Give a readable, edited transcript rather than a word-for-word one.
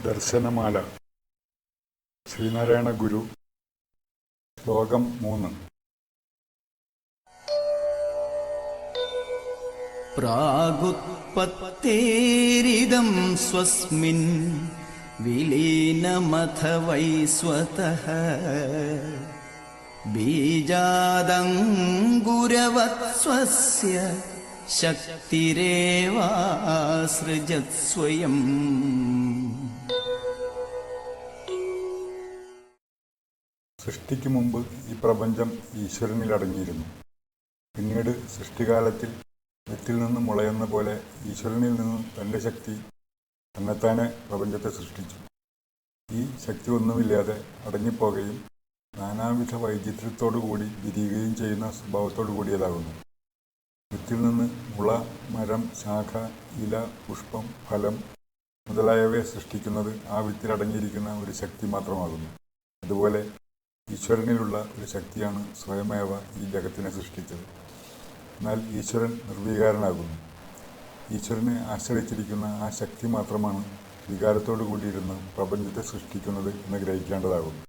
ദർശനമാല ശ്രീനാരായണ ഗുരു ശ്ലോകം 3. പ്രാഗുത്പത്തേരിദം സ്വസ്മിൻ വിലീനമഥ വൈസ്വതഃ ബീജാദംഗുരവത് സ്വസ്യ ശക്തിരേവാസൃജത് സ്വയം. സൃഷ്ടിക്ക് മുമ്പ് ഈ പ്രപഞ്ചം ഈശ്വരനിൽ അടങ്ങിയിരുന്നു. പിന്നീട് സൃഷ്ടികാലത്തിൽ വിത്തിൽ നിന്നും മുളയെന്ന പോലെ ഈശ്വരനിൽ നിന്നും തൻ്റെ ശക്തി തന്നെത്താനെ പ്രപഞ്ചത്തെ സൃഷ്ടിച്ചു. ഈ ശക്തി ഒന്നുമില്ലാതെ അടങ്ങിപ്പോകുകയും നാനാവിധ വൈചിത്ര്യത്തോടുകൂടി വിരിയുകയും ചെയ്യുന്ന സ്വഭാവത്തോടു കൂടിയതാകുന്നു. വിത്തിൽ നിന്ന് മുള, മരം, ശാഖ, ഇല, പുഷ്പം, ഫലം മുതലായവയെ സൃഷ്ടിക്കുന്നത് ആ വിത്തിലടങ്ങിയിരിക്കുന്ന ഒരു ശക്തി മാത്രമാകുന്നു. അതുപോലെ ഈശ്വരനിലുള്ള ഒരു ശക്തിയാണ് സ്വയമേവ ഈ ജഗത്തിനെ സൃഷ്ടിച്ചത്. എന്നാൽ ഈശ്വരൻ നിർവികാരനാകുന്നു. ഈശ്വരനെ ആശ്രയിച്ചിരിക്കുന്ന ആ ശക്തി മാത്രമാണ് വികാരത്തോടു കൂടിയിരുന്ന് പ്രപഞ്ചത്തെ സൃഷ്ടിക്കുന്നത് എന്ന് ഗ്രഹിക്കേണ്ടതാകുന്നു.